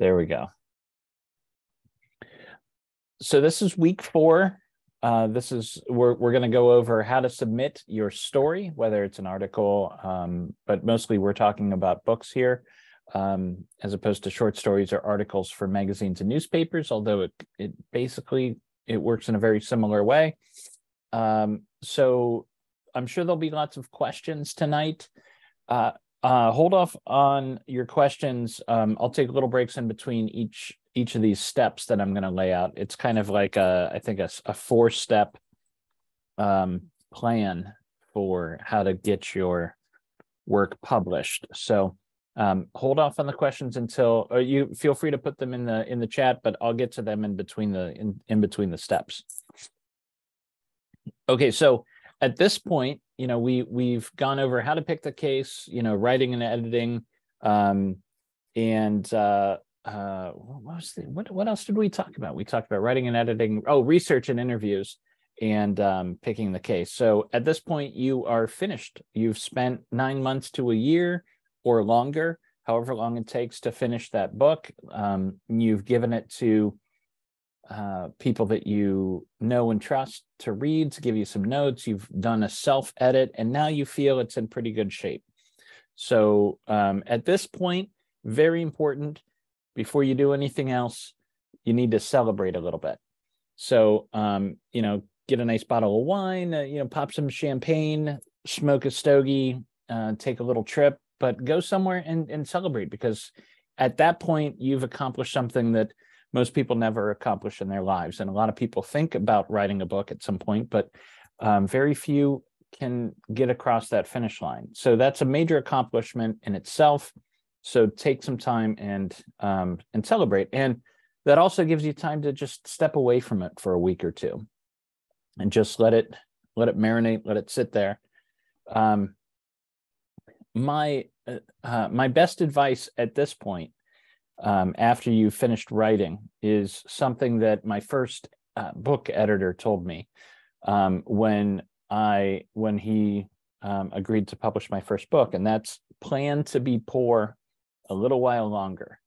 There we go. So this is week 4. We're going to go over how to submit your story, whether it's an article, but mostly we're talking about books here, as opposed to short stories or articles for magazines and newspapers, although it basically works in a very similar way. So I'm sure there'll be lots of questions tonight. Hold off on your questions. I'll take little breaks in between each of these steps that I'm going to lay out. It's kind of like I think a 4-step plan for how to get your work published. So hold off on the questions until, or you feel free to put them in the chat, but I'll get to them in between the steps. Okay, so at this point, we've gone over how to pick the case, writing and editing, what else did we talk about? We talked about writing and editing, research and interviews, and picking the case. So at this point, you are finished. You've spent 9 months to a year or longer, however long it takes to finish that book. You've given it to people that you know and trust to read, to give you some notes. You've done a self-edit, and now you feel it's in pretty good shape. So at this point, very important, before you do anything else, you need to celebrate a little bit. So, get a nice bottle of wine, pop some champagne, smoke a stogie, take a little trip, but go somewhere and celebrate, because at that point, you've accomplished something that most people never accomplish in their lives. And a lot of people think about writing a book at some point, but very few can get across that finish line. So that's a major accomplishment in itself. So take some time and celebrate. And that also gives you time to just step away from it for a week or two and just let it marinate, let it sit there. My best advice at this point, after you finished writing, is something that my first book editor told me when he agreed to publish my first book, and that's plan to be poor a little while longer,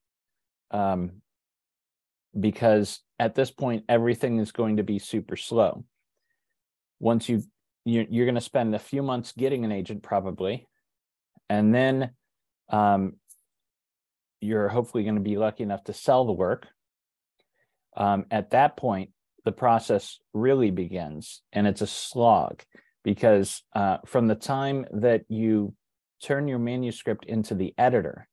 because at this point everything is going to be super slow. Once you're going to spend a few months getting an agent probably, and then you're hopefully going to be lucky enough to sell the work. At that point, the process really begins, and it's a slog, because from the time that you turn your manuscript into the editor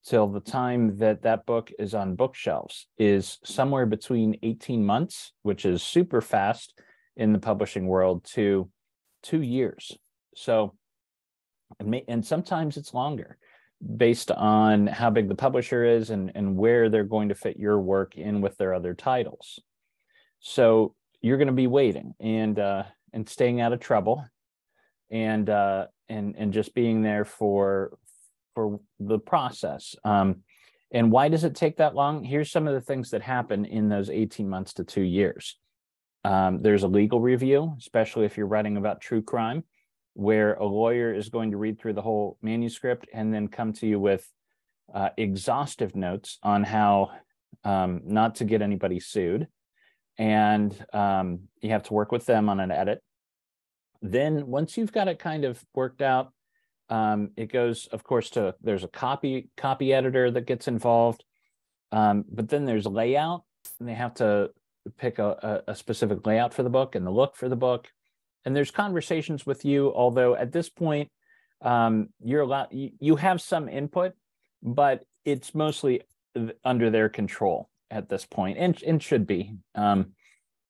till the time that book is on bookshelves is somewhere between 18 months, which is super fast in the publishing world, to 2 years. So, and sometimes it's longer, based on how big the publisher is and where they're going to fit your work in with their other titles. So you're going to be waiting and staying out of trouble, and just being there for the process. And why does it take that long? Here's some of the things that happen in those 18 months to 2 years. There's a legal review, especially if you're writing about true crime, where a lawyer is going to read through the whole manuscript and then come to you with exhaustive notes on how not to get anybody sued. And you have to work with them on an edit. Then once you've got it kind of worked out, it goes, of course, there's a copy editor that gets involved, but then there's layout, and they have to pick a specific layout for the book and the look for the book. And there's conversations with you, although at this point, you have some input, but it's mostly under their control at this point, and should be,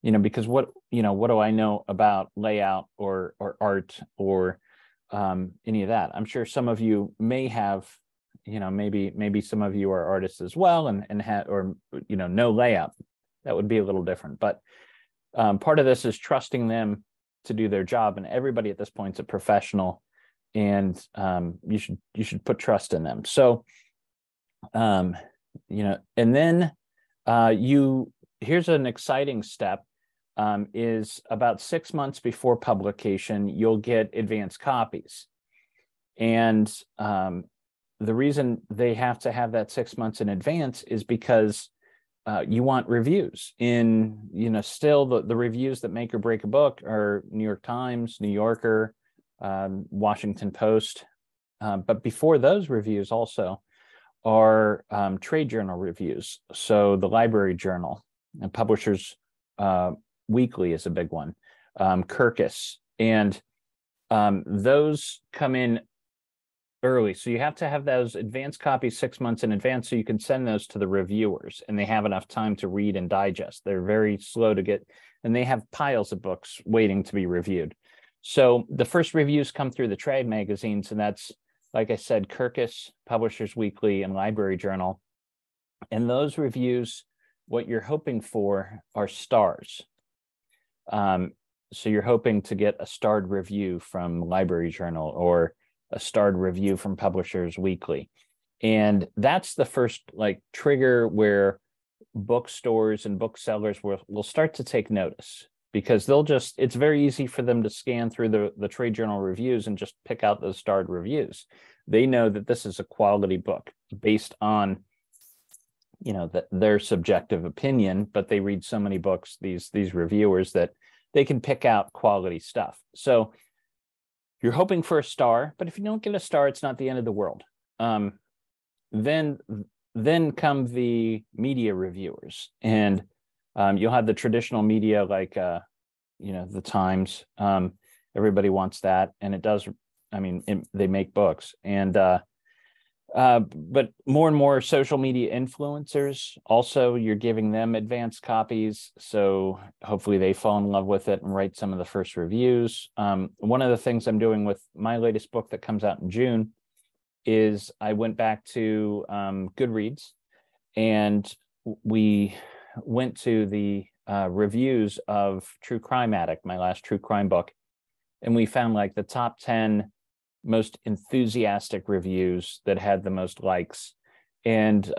because what do I know about layout or art or any of that? I'm sure some of you may have, maybe some of you are artists as well and know layout. That would be a little different, but part of this is trusting them to do their job, and everybody at this point is a professional, and you should put trust in them. So, and then here's an exciting step, is about 6 months before publication, you'll get advanced copies. And the reason they have to have that 6 months in advance is because you want reviews in, still the reviews that make or break a book are New York Times, New Yorker, Washington Post. But before those reviews also are trade journal reviews. So the Library Journal and Publishers Weekly is a big one, Kirkus, and those come in early. So you have to have those advanced copies 6 months in advance so you can send those to the reviewers and they have enough time to read and digest. They're very slow to get, and they have piles of books waiting to be reviewed. So the first reviews come through the trade magazines, and that's, like I said, Kirkus, Publishers Weekly, and Library Journal. And those reviews, what you're hoping for are stars. So you're hoping to get a starred review from Library Journal or a starred review from Publishers Weekly. And that's the first trigger where bookstores and booksellers will start to take notice, because it's very easy for them to scan through the trade journal reviews and just pick out those starred reviews. They know that this is a quality book based on, their subjective opinion, but they read so many books, these reviewers, that they can pick out quality stuff. So you're hoping for a star, but if you don't get a star, it's not the end of the world. Then come the media reviewers, and you'll have the traditional media like the Times. Everybody wants that, and it does. They make books, and but more and more social media influencers also, you're giving them advanced copies, so hopefully they fall in love with it and write some of the first reviews. One of the things I'm doing with my latest book that comes out in June is I went back to Goodreads, and we went to the reviews of True Crime Addict, my last true crime book, and we found the top 10 most enthusiastic reviews that had the most likes. And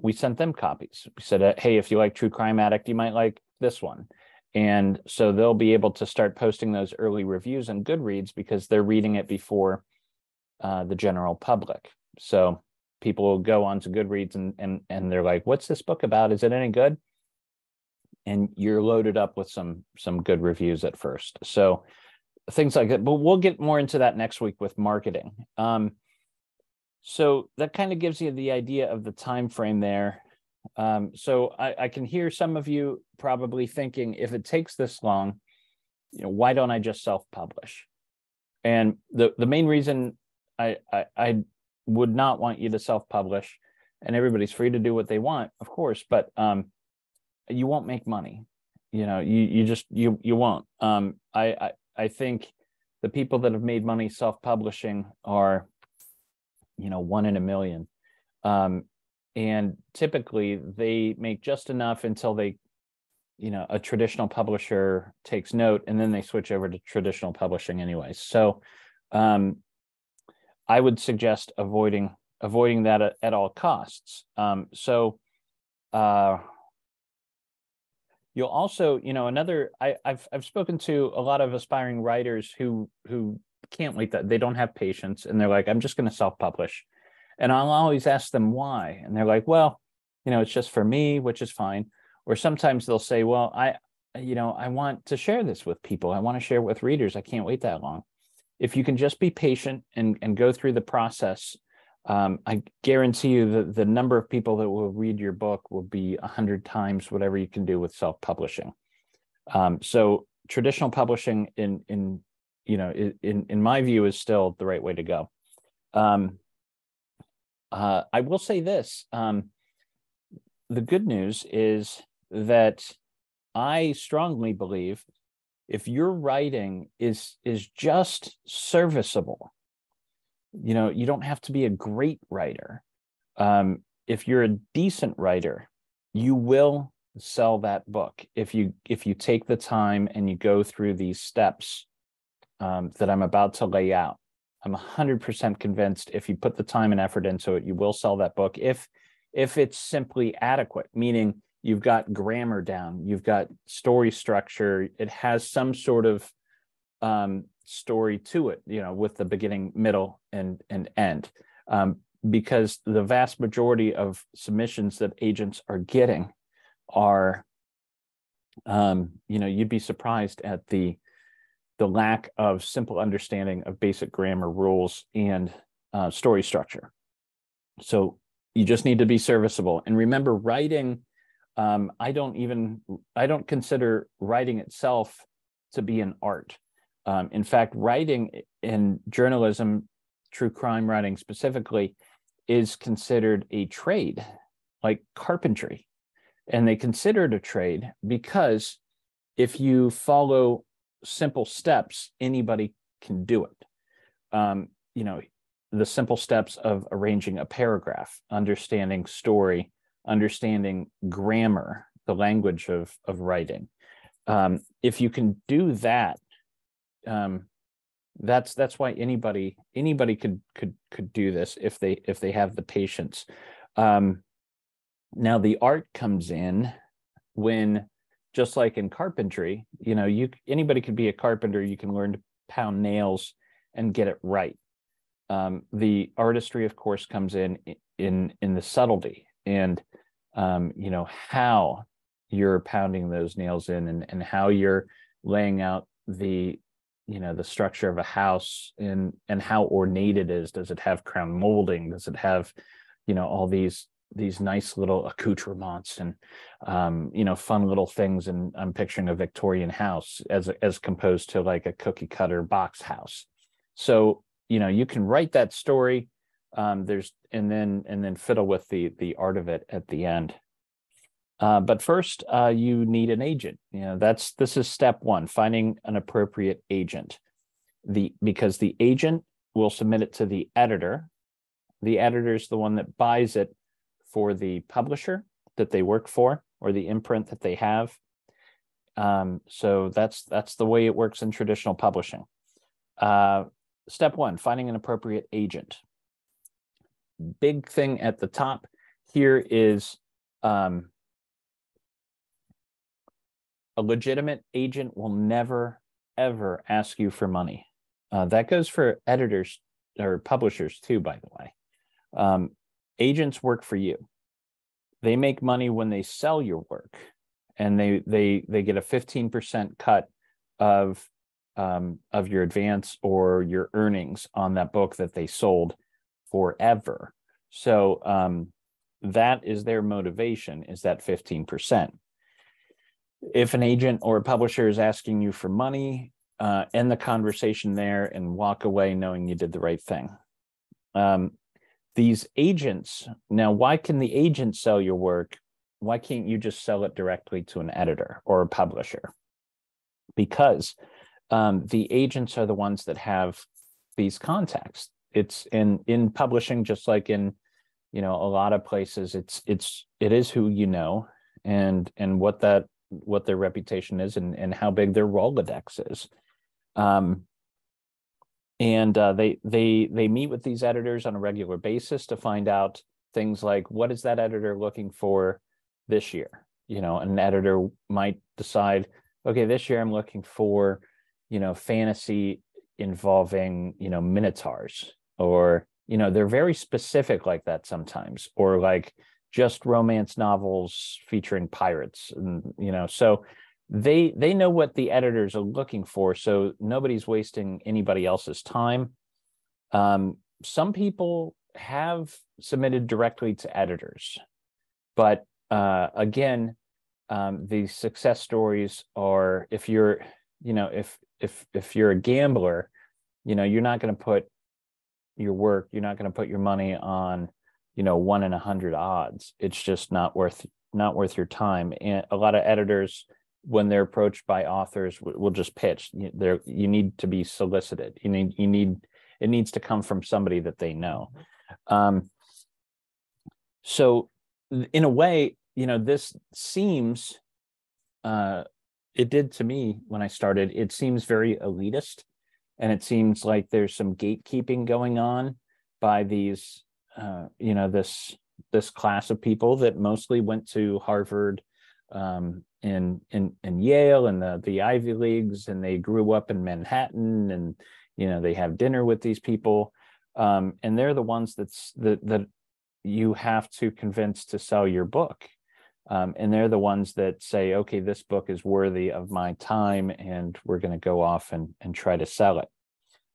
we sent them copies. We said, hey, if you like True Crime Addict, you might like this one. And so they'll be able to start posting those early reviews on Goodreads because they're reading it before the general public. So people will go onto Goodreads and they're like, what's this book about? Is it any good? And you're loaded up with some good reviews at first. So things like that, but we'll get more into that next week with marketing. So that kind of gives you the idea of the time frame there. So I can hear some of you probably thinking, if it takes this long, why don't I just self-publish? And the main reason I would not want you to self-publish, and everybody's free to do what they want, of course, but you won't make money. You won't. I think the people that have made money self-publishing are, 1 in a million. And typically they make just enough until they, a traditional publisher takes note, and then they switch over to traditional publishing anyways. So I would suggest avoiding that at all costs. You'll also, I've spoken to a lot of aspiring writers who can't wait, that they don't have patience, and they're like, I'm just going to self-publish. And I'll always ask them why. And they're like, well, it's just for me, which is fine. Or sometimes they'll say, well, I want to share this with people. I want to share it with readers. I can't wait that long. If you can just be patient and go through the process, I guarantee you that the number of people that will read your book will be 100 times whatever you can do with self-publishing. So traditional publishing, in my view, is still the right way to go. I will say this: the good news is that I strongly believe if your writing is just serviceable, you don't have to be a great writer. If you're a decent writer, you will sell that book if you take the time and you go through these steps that I'm about to lay out. I'm 100% convinced if you put the time and effort into it, you will sell that book if it's simply adequate, meaning you've got grammar down, you've got story structure, it has some sort of story to it, with the beginning, middle, and end. because the vast majority of submissions that agents are getting are, you'd be surprised at the lack of simple understanding of basic grammar rules and story structure. So you just need to be serviceable. And remember, writing, I don't consider writing itself to be an art. In fact, writing in journalism, true crime writing specifically, is considered a trade, like carpentry. And they consider it a trade because if you follow simple steps, anybody can do it. The simple steps of arranging a paragraph, understanding story, understanding grammar, the language of writing. If you can do that, that's why anybody could do this if they have the patience. Now the art comes in when, just like in carpentry, anybody could be a carpenter. You can learn to pound nails and get it right. The artistry, of course, comes in the subtlety and how you're pounding those nails in and how you're laying out the structure of a house and how ornate it is. Does it have crown molding? Does it have all these nice little accoutrements and fun little things? And I'm picturing a Victorian house as composed to like a cookie cutter box house. So you can write that story, and then fiddle with the art of it at the end. But first, you need an agent. This is step one: finding an appropriate agent. Because the agent will submit it to the editor. The editor is the one that buys it for the publisher that they work for or the imprint that they have. So that's the way it works in traditional publishing. Step one: finding an appropriate agent. Big thing at the top here is a legitimate agent will never, ever ask you for money. That goes for editors or publishers too, by the way. Agents work for you. They make money when they sell your work, and they get a 15% cut of your advance or your earnings on that book that they sold forever. So that is their motivation, is that 15%. If an agent or a publisher is asking you for money, end the conversation there and walk away knowing you did the right thing. These agents, now, why can the agent sell your work? Why can't you just sell it directly to an editor or a publisher? Because the agents are the ones that have these contacts. It's in publishing, just like in a lot of places, it is who you know and what their reputation is and how big their Rolodex is. They meet with these editors on a regular basis to find out things like, what is that editor looking for this year? An editor might decide, okay, this year I'm looking for fantasy involving minotaurs, or they're very specific like that sometimes, or like just romance novels featuring pirates, and so they know what the editors are looking for, so nobody's wasting anybody else's time. Some people have submitted directly to editors, but again, the success stories are, if you're if you're a gambler, you're not going to put your work, you're not going to put your money on 1 in 100 odds. It's just not worth your time. And a lot of editors, when they're approached by authors, will just pitch. You need to be solicited. It needs to come from somebody that they know. So in a way, this seems, it did to me when I started, it seems very elitist, and it seems like there's some gatekeeping going on by these, this class of people that mostly went to Harvard, and Yale and the Ivy Leagues, and they grew up in Manhattan, and they have dinner with these people. And they're the ones that you have to convince to sell your book. And they're the ones that say, okay, this book is worthy of my time, and we're going to go off and try to sell it.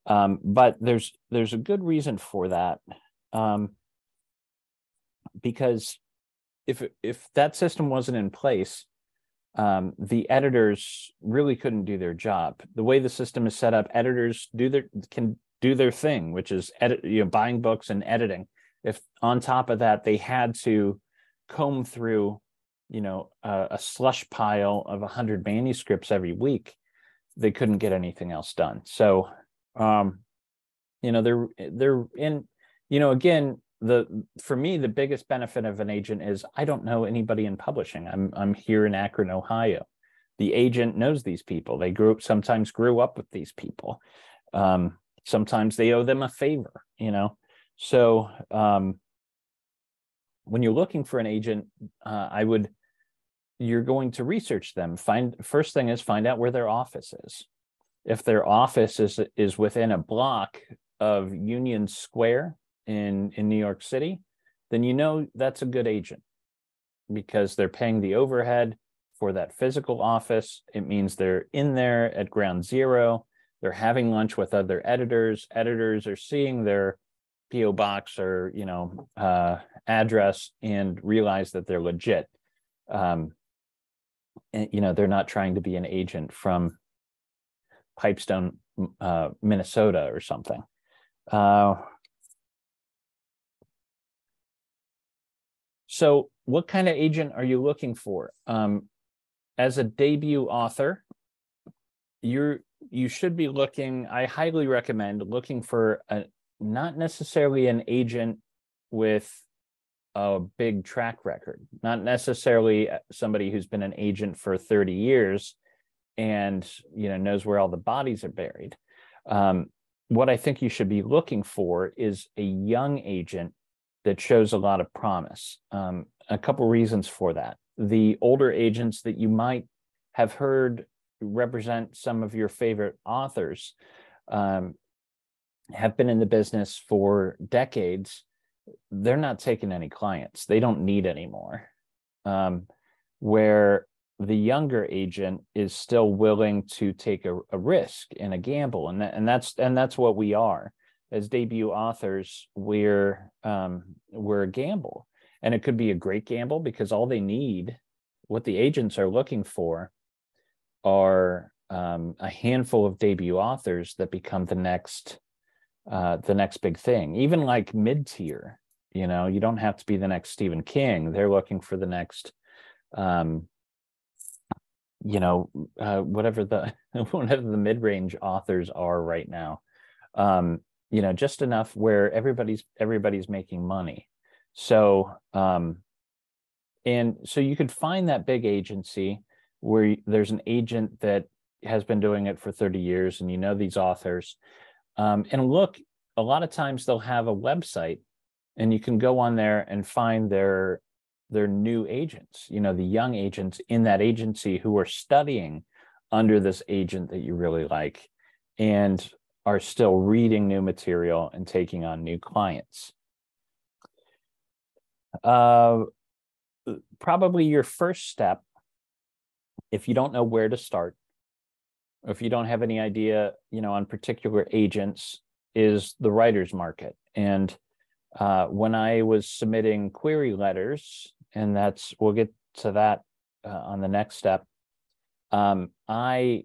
But there's a good reason for that, because if that system wasn't in place, the editors really couldn't do their job. The way the system is set up, editors can do their thing, which is buying books and editing. If on top of that they had to comb through a slush pile of 100 manuscripts every week, they couldn't get anything else done. So they're in, again, for me, the biggest benefit of an agent is I don't know anybody in publishing. I'm here in Akron, Ohio. The agent knows these people. They sometimes grew up with these people. Sometimes they owe them a favor, So when you're looking for an agent, you're going to research them. First thing is find out where their office is. If their office is within a block of Union Square in New York City, then that's a good agent, because they're paying the overhead for that physical office. It means they're in there at ground zero. They're having lunch with other editors. Editors are seeing their PO box or address and realize that they're legit. And they're not trying to be an agent from Pipestone, Minnesota or something. So what kind of agent are you looking for? As a debut author, you should be looking, I highly recommend looking for not necessarily an agent with a big track record, not necessarily somebody who's been an agent for 30 years and knows where all the bodies are buried. What I think you should be looking for is a young agent that shows a lot of promise. A couple reasons for that. The older agents that you might have heard represent some of your favorite authors have been in the business for decades. They're not taking any clients. They don't need any more. Where the younger agent is still willing to take a risk and a gamble, and that's what we are. As debut authors, we're a gamble, and it could be a great gamble because all they need, what the agents are looking for, are a handful of debut authors that become the next big thing. Even like mid-tier, you don't have to be the next Stephen King. They're looking for the next, whatever the mid-range authors are right now. Just enough where everybody's making money. So, and so you could find that big agency where there's an agent that has been doing it for 30 years and these authors. And look, a lot of times they'll have a website and you can go on there and find their new agents, the young agents in that agency who are studying under this agent that you really like and are still reading new material and taking on new clients. Probably your first step, if you don't know where to start, or if you don't have any idea, on particular agents, is the writer's market. And when I was submitting query letters, and we'll get to that on the next step, I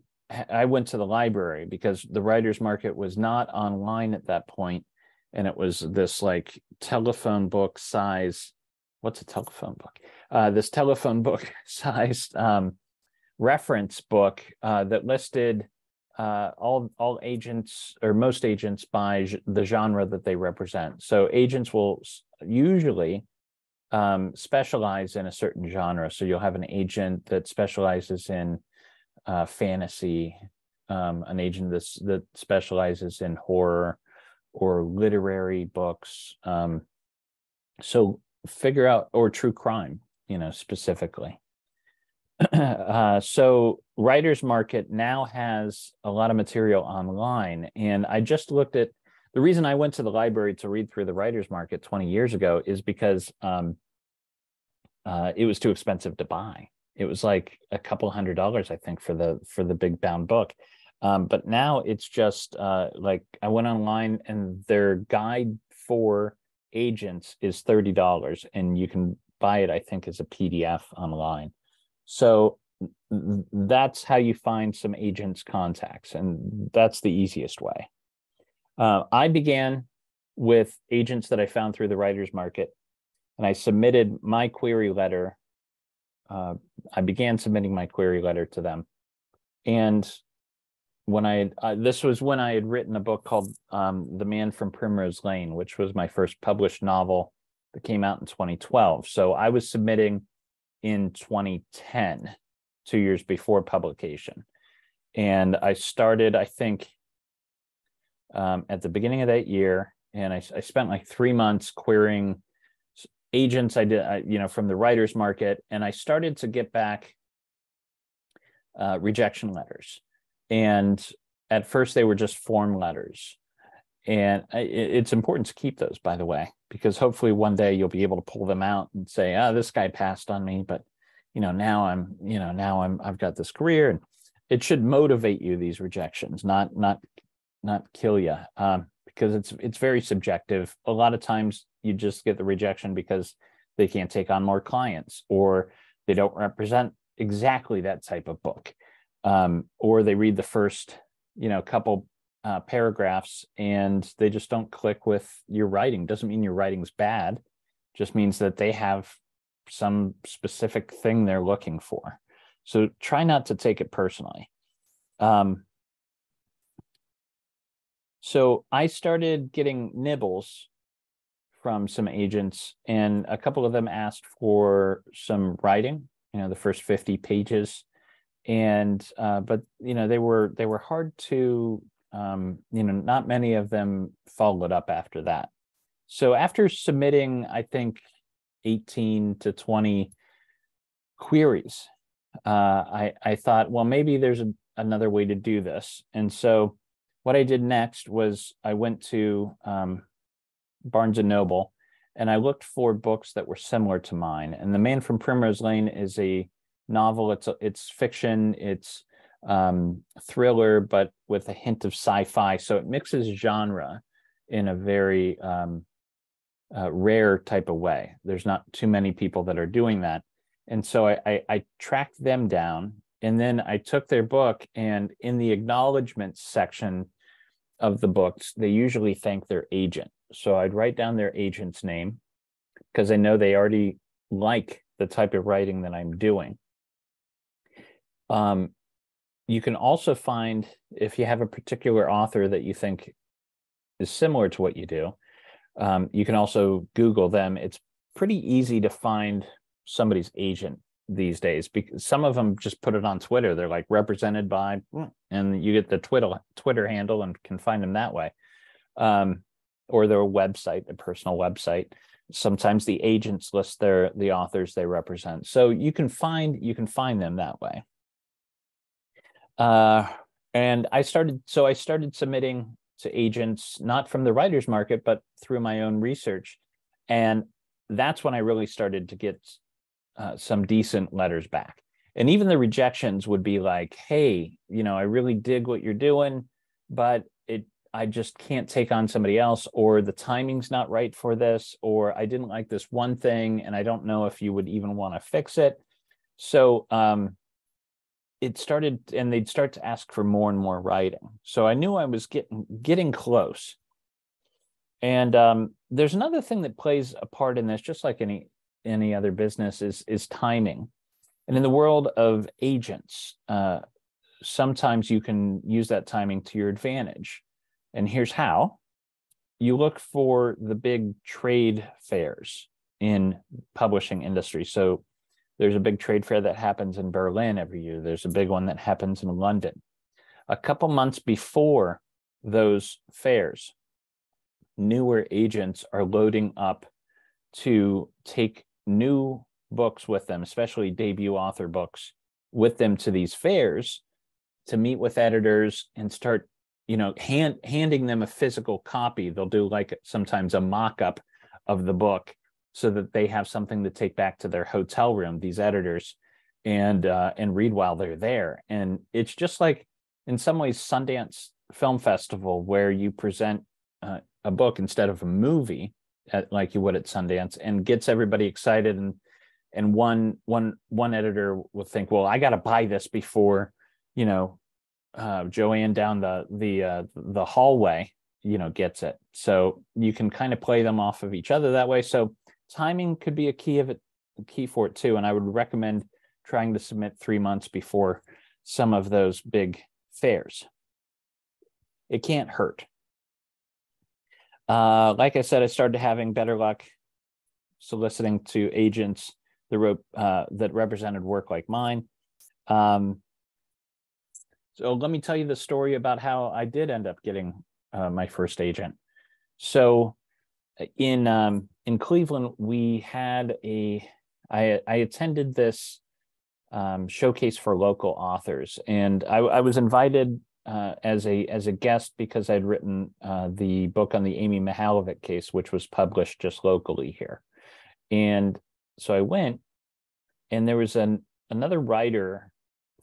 went to the library because the writer's market was not online at that point, and it was this like telephone book size. What's a telephone book? This telephone book sized reference book that listed all agents, or most agents, by the genre that they represent. So agents will usually specialize in a certain genre. So you'll have an agent that specializes in fantasy, an agent that specializes in horror or literary books. So figure out, or true crime, specifically. So Writer's Market now has a lot of material online, and I just looked at the reason I went to the library to read through the writer's market 20 years ago is because it was too expensive to buy. It was like a couple $100, I think, for the big bound book. But now it's just like I went online and their guide for agents is $30, and you can buy it, I think, as a PDF online. So that's how you find some agents' contacts, and that's the easiest way. I began with agents that I found through the writer's market, and I submitted my query letter. I began submitting my query letter to them. And when this was when I had written a book called The Man from Primrose Lane, which was my first published novel that came out in 2012. So I was submitting in 2010, 2 years before publication. And I started, I think, at the beginning of that year, and I spent like 3 months querying agents I did, from the writer's market, and I started to get back rejection letters. And at first they were just form letters. And it's important to keep those, by the way, because hopefully one day you'll be able to pull them out and say, this guy passed on me, but now I've got this career. And it should motivate you, these rejections, not kill you, because it's very subjective. A lot of times you just get the rejection because they can't take on more clients, or they don't represent exactly that type of book, or they read the first couple paragraphs and they just don't click with your writing. Doesn't mean your writing's bad, just means that they have some specific thing they're looking for. So try not to take it personally. So I started getting nibbles from some agents, and a couple of them asked for some writing, the first 50 pages. And but they were hard to not many of them followed up after that. So after submitting, I think 18 to 20 queries, I thought, well, maybe there's another way to do this. And so what I did next was I went to Barnes and Noble, and I looked for books that were similar to mine. And The Man from Primrose Lane is a novel. It's fiction. It's thriller, but with a hint of sci-fi. So it mixes genre in a very rare type of way. There's not too many people that are doing that. And so I tracked them down, and then I took their book, and in the acknowledgments section of the books, they usually thank their agent. So I'd write down their agent's name, because I know they already like the type of writing that I'm doing. You can also find, if you have a particular author that you think is similar to what you do, you can also Google them. It's pretty easy to find somebody's agent these days, because some of them just put it on Twitter. They're like represented by, and you get the Twitter handle and can find them that way. Or their website, a personal website. Sometimes the agents list the authors they represent. So you can find them that way. And I started submitting to agents, not from the writer's market, but through my own research. And that's when I really started to get some decent letters back. And even the rejections would be like, hey, I really dig what you're doing, but I just can't take on somebody else, or the timing's not right for this, or I didn't like this one thing, and I don't know if you would even want to fix it. So it started, and they'd start to ask for more and more writing. So I knew I was getting close. And there's another thing that plays a part in this, just like any other business, is timing. And in the world of agents, sometimes you can use that timing to your advantage. And here's how. You look for the big trade fairs in publishing industry. So there's a big trade fair that happens in Berlin every year. There's a big one that happens in London. A couple months before those fairs, newer agents are loading up to take new books with them, especially debut author books, with them to these fairs to meet with editors and start handing them a physical copy. They'll do like sometimes a mock-up of the book so that they have something to take back to their hotel room, these editors, and read while they're there. And it's just like, in some ways, Sundance Film Festival, where you present a book instead of a movie, like you would at Sundance, and gets everybody excited. And one editor will think, well, I got to buy this before, Joanne down the hallway, gets it. So you can kind of play them off of each other that way. So timing could be a key for it too. And I would recommend trying to submit 3 months before some of those big fairs. It can't hurt. Like I said, I started having better luck soliciting to agents that represented work like mine. So let me tell you the story about how I did end up getting my first agent. So in Cleveland, we had I attended this showcase for local authors, and I was invited as a guest because I'd written the book on the Amy Mihaljevic case, which was published just locally here. And so I went, and there was another writer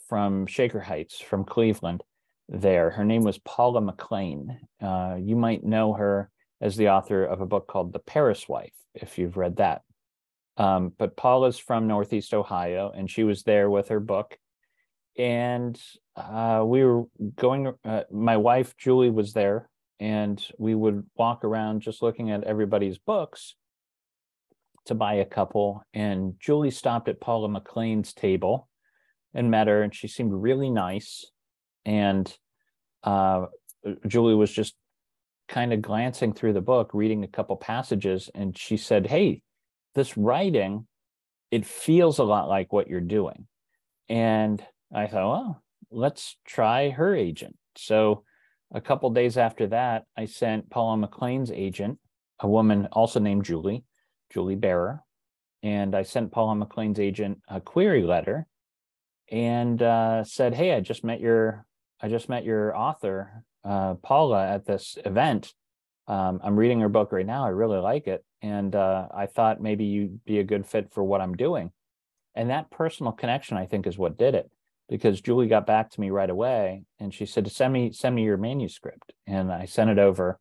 from Shaker Heights, from Cleveland there. Her name was Paula McLean. You might know her as the author of a book called The Paris Wife, if you've read that. But Paula's from Northeast Ohio, and she was there with her book. And we were going, my wife, Julie, was there, and we would walk around just looking at everybody's books to buy a couple. And Julie stopped at Paula McLean's table and met her, and she seemed really nice. And Julie was just kind of glancing through the book, reading a couple passages, and she said, "Hey, this writing, it feels a lot like what you're doing." And I thought, well, let's try her agent. So a couple days after that, I sent Paula McLean's agent, a woman also named Julie Bearer, and I sent Paula McLean's agent a query letter and said, "Hey, I just met your author, Paula, at this event. I'm reading her book right now. I really like it, and I thought maybe you'd be a good fit for what I'm doing." And that personal connection, I think, is what did it, because Julie got back to me right away, and she said, send me your manuscript. And I sent it over.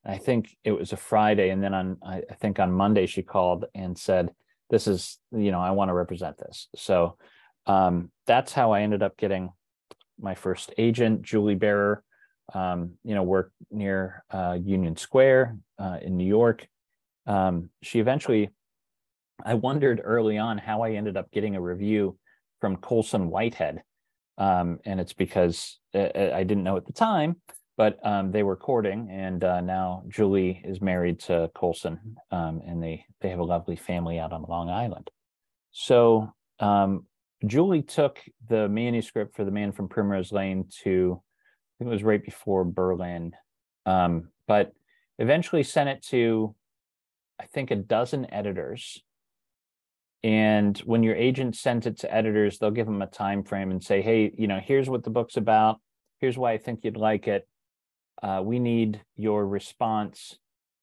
I think it was a Friday, and then I think on Monday she called and said, "This is, I want to represent this." So that's how I ended up getting my first agent. Julie Bearer, worked near Union Square in New York. She eventually, I wondered early on how I ended up getting a review from Colson Whitehead. And it's because I didn't know at the time, but they were courting, and now Julie is married to Colson, and they have a lovely family out on Long Island. So Julie took the manuscript for The Man from Primrose Lane to, I think it was right before Berlin, but eventually sent it to, I think, a dozen editors. And when your agent sends it to editors, they'll give them a time frame and say, "Hey, here's what the book's about. Here's why I think you'd like it. We need your response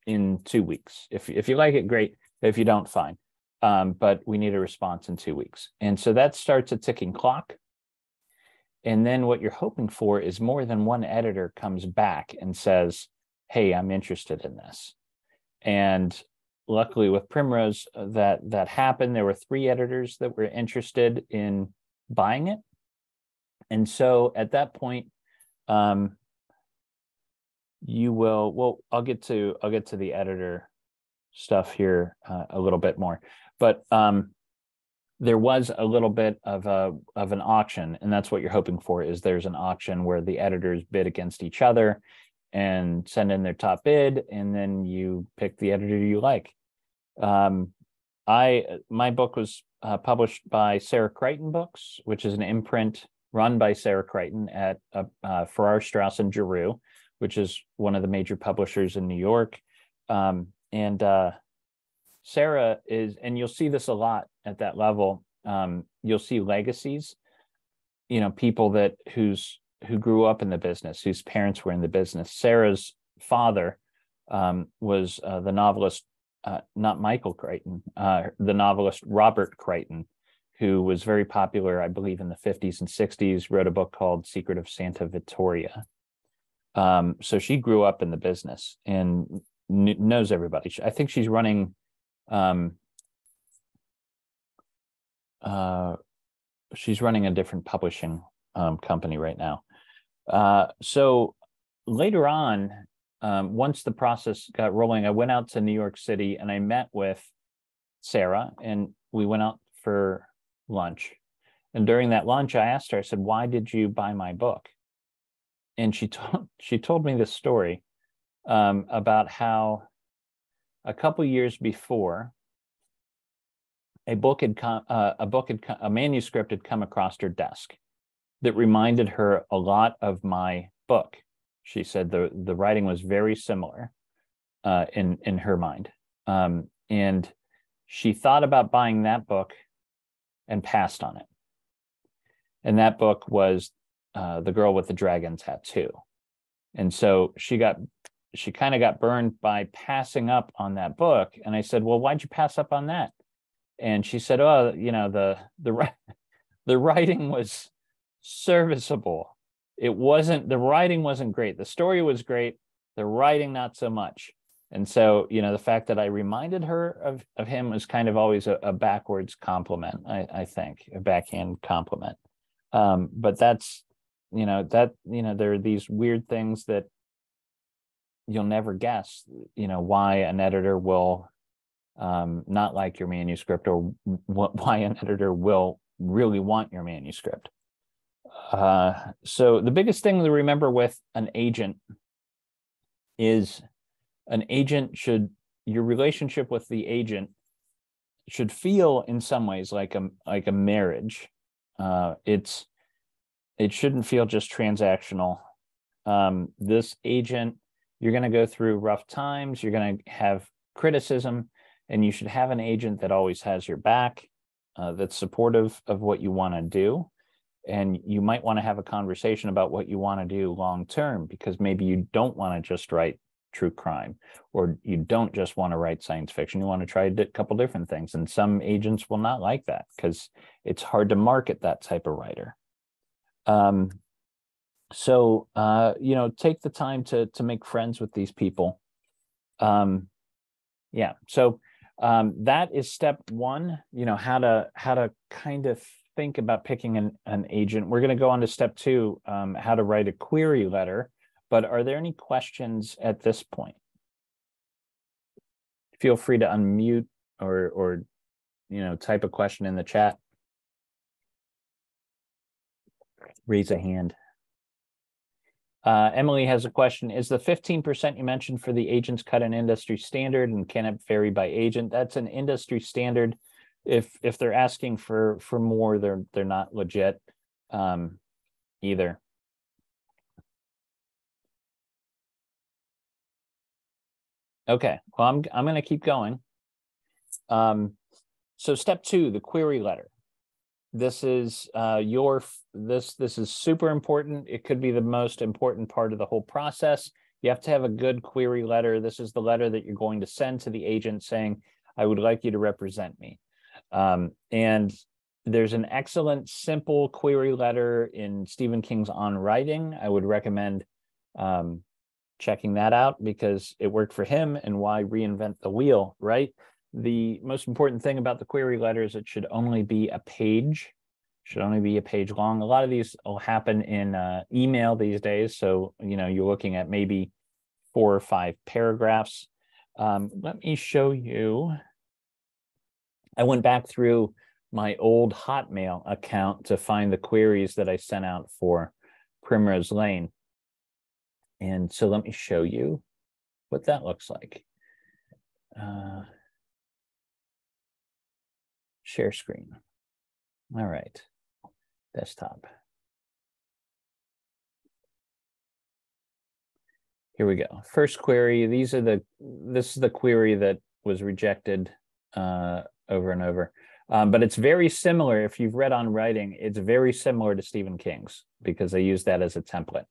in 2 weeks. If you like it, great. If you don't, fine. But we need a response in 2 weeks." And so that starts a ticking clock. And then what you're hoping for is more than one editor comes back and says, "Hey, I'm interested in this." And luckily with Primrose, that happened. There were 3 editors that were interested in buying it. And so at that point, I'll get to the editor stuff here a little bit more, but there was a little bit of an auction, and that's what you're hoping for. Is there's an auction where the editors bid against each other and send in their top bid, and then you pick the editor you like. My book was published by Sarah Crichton Books, which is an imprint run by Sarah Crichton at Farrar, Straus and Giroux, which is one of the major publishers in New York. And Sarah is, and you'll see this a lot at that level. You'll see legacies, people whose who grew up in the business, whose parents were in the business. Sarah's father was the novelist, not Michael Crichton, the novelist Robert Crichton, who was very popular, I believe, in the 50s and 60s, wrote a book called Secret of Santa Vittoria. So she grew up in the business and knows everybody. I think she's running she's running a different publishing company right now. So later on, once the process got rolling, I went out to New York City and I met with Sarah, and we went out for lunch. And during that lunch, I asked her, I said, "Why did you buy my book?" And she told me this story about how a couple years before, a manuscript had come across her desk that reminded her a lot of my book. She said the writing was very similar in her mind, and she thought about buying that book and passed on it. And that book was The Girl with the Dragon Tattoo. And so she kind of got burned by passing up on that book. And I said, "Well, why'd you pass up on that?" And she said, "Oh, the writing was serviceable. The writing wasn't great. The story was great, the writing not so much." And so, the fact that I reminded her of him was kind of always a backwards compliment, I think, a backhand compliment. But that's, there are these weird things that you'll never guess, why an editor will not like your manuscript, or why an editor will really want your manuscript. So the biggest thing to remember with an agent is your relationship with the agent should feel in some ways like a marriage. It shouldn't feel just transactional. This agent, you're going to go through rough times, you're going to have criticism, and you should have an agent that always has your back, that's supportive of what you want to do. And you might want to have a conversation about what you want to do long term, because maybe you don't want to just write true crime, or you don't just want to write science fiction. You want to try a couple different things. And some agents will not like that because it's hard to market that type of writer. So take the time to make friends with these people. Yeah. So that is step one, how to kind of think about picking an agent. We're going to go on to step two, how to write a query letter. But are there any questions at this point? Feel free to unmute or type a question in the chat. Raise a hand. Emily has a question. Is the 15% you mentioned for the agent's cut an industry standard, and can it vary by agent? That's an industry standard. If they're asking for more, they're not legit either. Okay, well, I'm going to keep going. So step two, the query letter. This is this is super important. It could be the most important part of the whole process. You have to have a good query letter. This is the letter that you're going to send to the agent saying, "I would like you to represent me." And there's an excellent, simple query letter in Stephen King's On Writing. I would recommend checking that out because it worked for him, and why reinvent the wheel, right? The most important thing about the query letter is it should only be a page, long. A lot of these will happen in email these days. So, you're looking at maybe 4 or 5 paragraphs. Let me show you. I went back through my old Hotmail account to find the queries that I sent out for Primrose Lane. And so let me show you what that looks like. Share screen. All right, desktop. Here we go. First query. This is the query that was rejected over and over. But it's very similar. If you've read On Writing, it's very similar to Stephen King's because I use that as a template.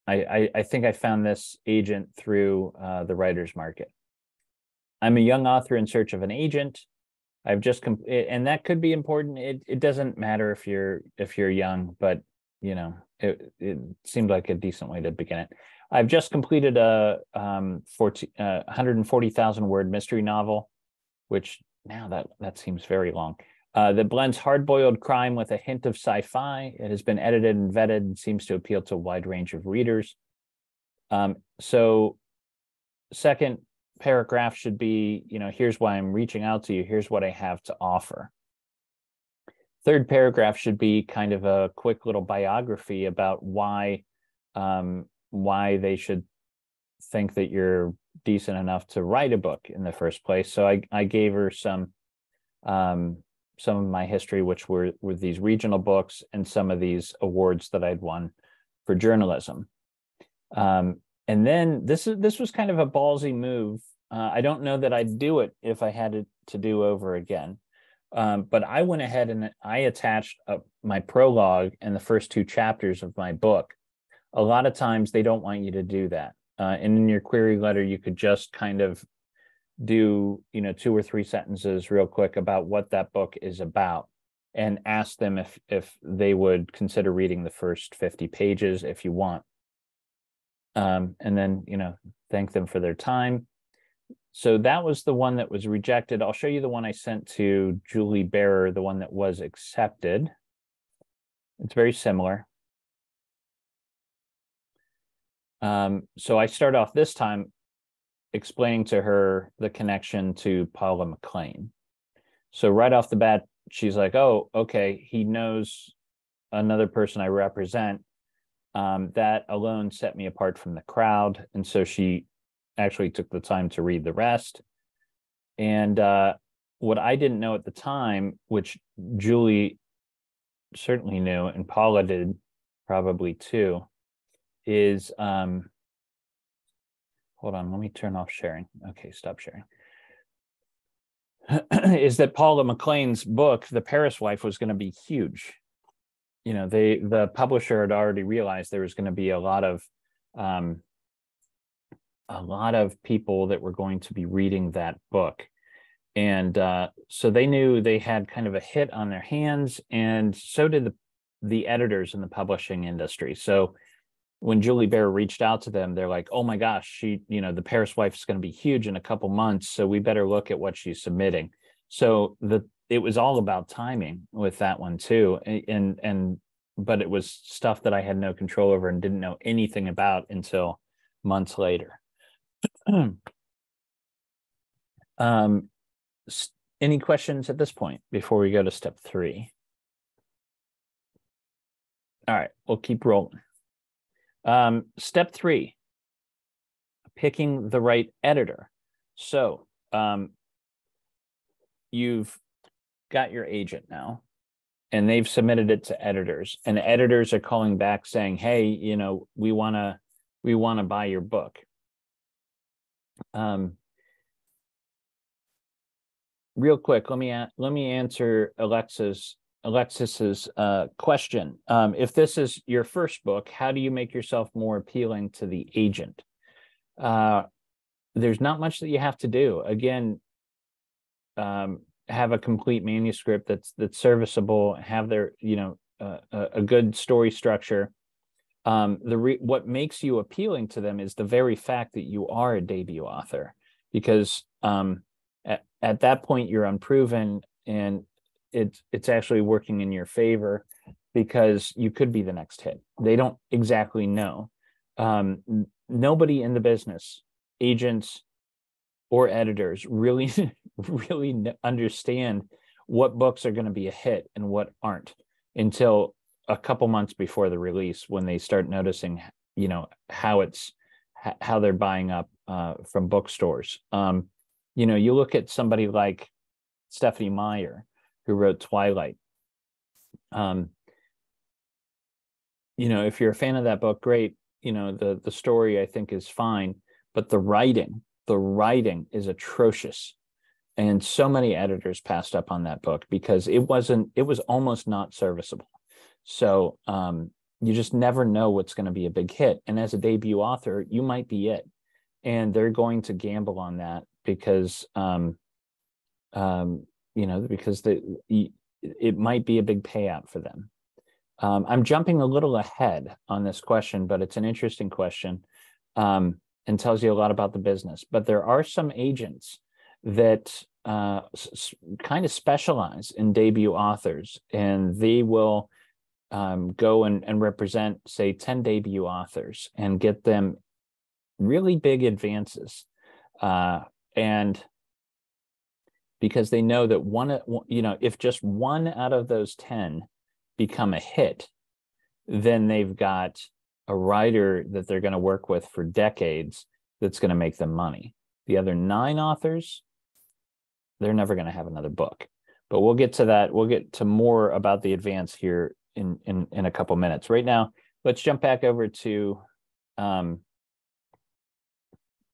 I think I found this agent through the writer's market. I'm a young author in search of an agent. I've just and that could be important. It doesn't matter if you're young, but you know, it seemed like a decent way to begin it. I've just completed a 140,000 word mystery novel, which now that seems very long. That blends hard-boiled crime with a hint of sci-fi. It has been edited and vetted and seems to appeal to a wide range of readers. So second paragraph should be, you know, here's why I'm reaching out to you. Here's what I have to offer. Third paragraph should be kind of a quick little biography about why they should think that you're decent enough to write a book in the first place. So I gave her some of my history, which were these regional books and some of these awards that I'd won for journalism. And then this was kind of a ballsy move. I don't know that I'd do it if I had it to do over again. But I went ahead and I attached my prologue and the first 2 chapters of my book. A lot of times they don't want you to do that. And in your query letter, you could just kind of do, you know, 2 or 3 sentences real quick about what that book is about and ask them if they would consider reading the first 50 pages if you want. And then, you know, thank them for their time. So that was the one that was rejected. I'll show you the one I sent to Julie Bearer, the one that was accepted. It's very similar. So I start off this time explaining to her the connection to Paula McLain. So right off the bat, she's like, oh, okay, he knows another person I represent. That alone set me apart from the crowd. And so she actually took the time to read the rest. And what I didn't know at the time, which Julie certainly knew, and Paula did probably too, is, hold on, let me turn off sharing. Okay, stop sharing. Is that Paula McLain's book, The Paris Wife, was going to be huge. You know, the publisher had already realized there was going to be a lot of people that were going to be reading that book. And so they knew they had kind of a hit on their hands, and so did the editors in the publishing industry. So when Julie Bear reached out to them, they're like, oh my gosh, The Paris Wife is going to be huge in a couple months, so we better look at what she's submitting. So it was all about timing with that one too. But it was stuff that I had no control over and didn't know anything about until months later. Any questions at this point before we go to step 3? All right, we'll keep rolling. Step 3, picking the right editor. So you've got your agent now, and they've submitted it to editors, and the editors are calling back saying, hey, we want to buy your book. Real quick, let me answer Alexis's question. If this is your first book, how do you make yourself more appealing to the agent? There's not much that you have to do. Again, have a complete manuscript that's serviceable, have their a good story structure. What makes you appealing to them is the very fact that you are a debut author, because at that point you're unproven, and it's actually working in your favor because you could be the next hit. They don't exactly know. Nobody in the business, agents or editors, really understand what books are going to be a hit and what aren't until a couple months before the release, when they start noticing, how they're buying up from bookstores. You look at somebody like Stephenie Meyer, who wrote Twilight. If you're a fan of that book, great. The story I think is fine, but the writing is atrocious. And so many editors passed up on that book because it was almost not serviceable. So you just never know what's going to be a big hit. And as a debut author, you might be it. And they're going to gamble on that because, because it might be a big payout for them. I'm jumping a little ahead on this question, but it's an interesting question and tells you a lot about the business. But there are some agents that kind of specialize in debut authors, and they will go and represent, say, 10 debut authors and get them really big advances. And because they know that if just one out of those 10 become a hit, then they've got a writer that they're going to work with for decades that's going to make them money. The other 9 authors, they're never going to have another book. But we'll get to that. We'll get to more about the advance here in a couple minutes. Right now, let's jump back over to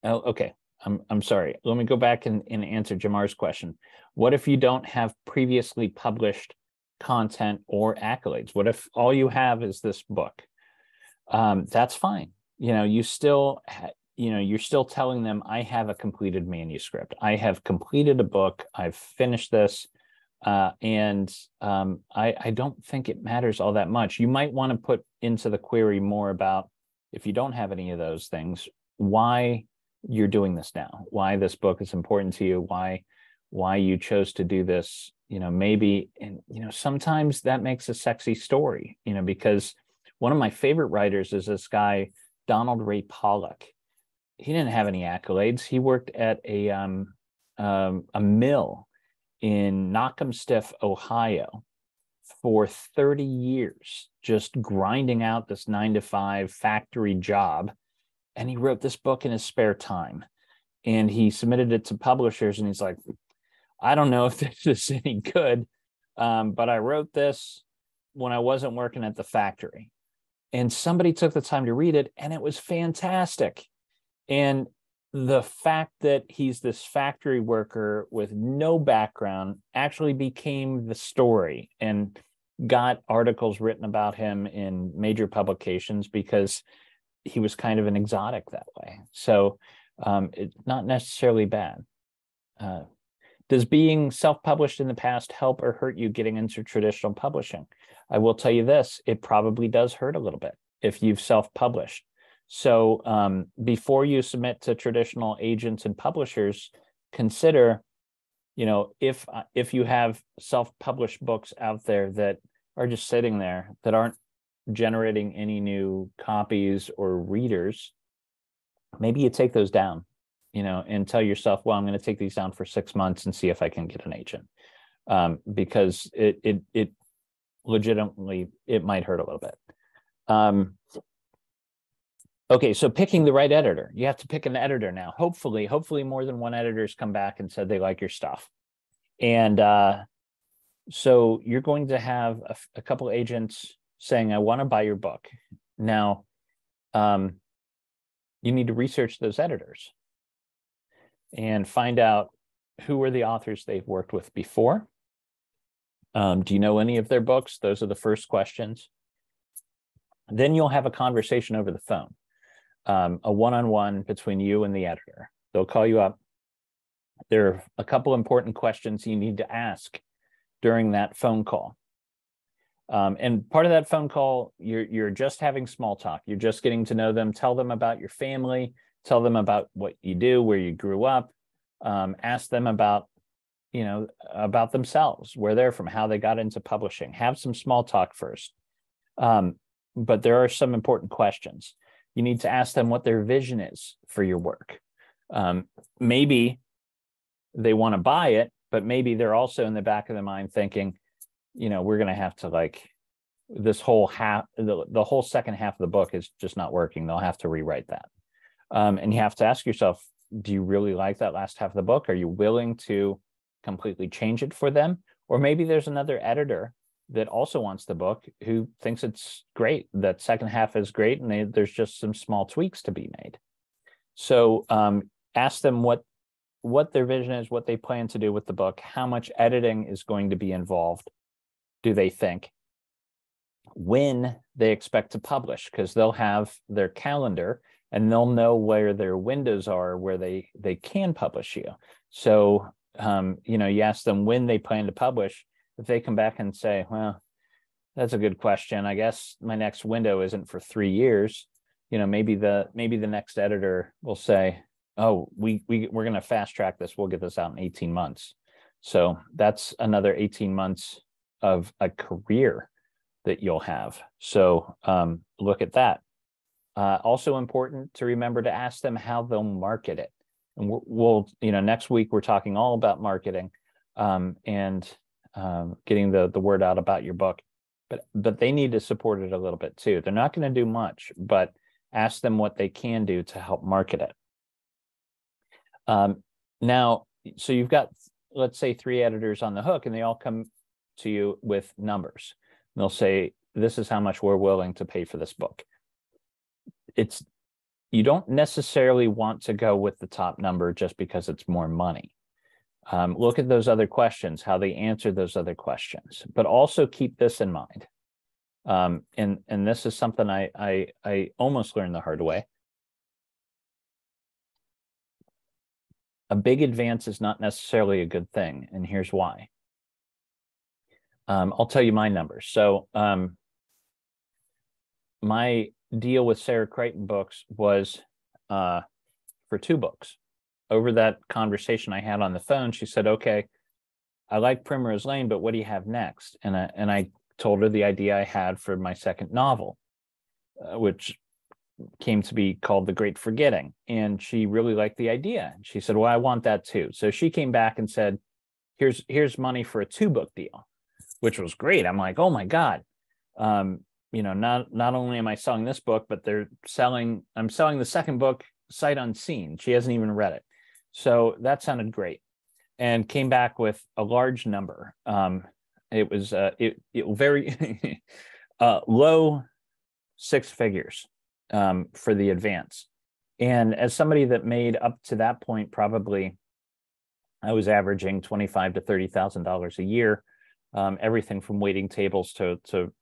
okay. I'm sorry. Let me go back and answer Jamar's question. What if you don't have previously published content or accolades? What if all you have is this book? That's fine. You still, you're still telling them, I have a completed manuscript. I have completed a book. I've finished this. And I don't think it matters all that much. You might want to put into the query more about, if you don't have any of those things, why you're doing this now, why this book is important to you, why you chose to do this, maybe, and, sometimes that makes a sexy story, because one of my favorite writers is this guy, Donald Ray Pollock. He didn't have any accolades. He worked at a mill in Knockemstiff, Ohio for 30 years, just grinding out this 9-to-5 factory job. And he wrote this book in his spare time, and he submitted it to publishers, and he's like, I don't know if this is any good, but I wrote this when I wasn't working at the factory. And somebody took the time to read it, and it was fantastic. And the fact that he's this factory worker with no background actually became the story and got articles written about him in major publications because he was kind of an exotic that way. So it's not necessarily bad. Does being self-published in the past help or hurt you getting into traditional publishing? I will tell you this, it probably does hurt a little bit if you've self-published. So before you submit to traditional agents and publishers, consider, if you have self-published books out there that are just sitting there that aren't generating any new copies or readers, maybe you take those down, and tell yourself, well, I'm going to take these down for 6 months and see if I can get an agent, because it legitimately, it might hurt a little bit. Okay, so picking the right editor. You have to pick an editor now. Hopefully more than one editor's come back and said they like your stuff. And so you're going to have a couple agents saying, I want to buy your book. Now, you need to research those editors and find out who are the authors they've worked with before. Do you know any of their books? Those are the first questions. Then you'll have a conversation over the phone, a one-on-one between you and the editor. They'll call you up. There are a couple important questions you need to ask during that phone call. And part of that phone call, you're just having small talk. You're just getting to know them. Tell them about your family. Tell them about what you do, where you grew up. Ask them about, about themselves, where they're from, how they got into publishing. Have some small talk first. But there are some important questions. You need to ask them what their vision is for your work. Maybe they want to buy it, but maybe they're also in the back of their mind thinking, we're going to have to this whole half, the whole second half of the book is just not working. They'll have to rewrite that. And you have to ask yourself, do you really like that last half of the book? Are you willing to completely change it for them? Or maybe there's another editor that also wants the book who thinks it's great. That second half is great. And there's just some small tweaks to be made. So ask them what what their vision is, what they plan to do with the book, how much editing is going to be involved, do they think, when they expect to publish, because they'll have their calendar and they'll know where their windows are where they can publish you. So you ask them when they plan to publish. If they come back and say, well, that's a good question, I guess my next window isn't for 3 years, maybe the next editor will say, oh, we're going to fast track this, we'll get this out in 18 months. So that's another 18 months of a career that you'll have. So look at that. Also important to remember to ask them how they'll market it. And we'll next week we're talking all about marketing and getting the word out about your book. But they need to support it a little bit too. They're not going to do much, but ask them what they can do to help market it. Now, so you've got, let's say, 3 editors on the hook, and they all come to you with numbers. They'll say, this is how much we're willing to pay for this book. You don't necessarily want to go with the top number just because it's more money. Look at those other questions, how they answer those other questions, but also keep this in mind. And this is something I almost learned the hard way. A big advance is not necessarily a good thing, and here's why. I'll tell you my numbers. So my deal with Sarah Creighton Books was for 2 books. Over that conversation I had on the phone, she said, okay, I like Primrose Lane, but what do you have next? And I told her the idea I had for my second novel, which came to be called The Great Forgetting. And she really liked the idea. She said, well, I want that too. So she came back and said, here's money for a 2-book deal, which was great. I'm like, oh my God. Not only am I selling this book, but I'm selling the second book sight unseen. She hasn't even read it. So that sounded great, and came back with a large number. It was very low 6 figures for the advance. And as somebody that made up to that point, probably I was averaging $25,000 to $30,000 a year. Everything from waiting tables to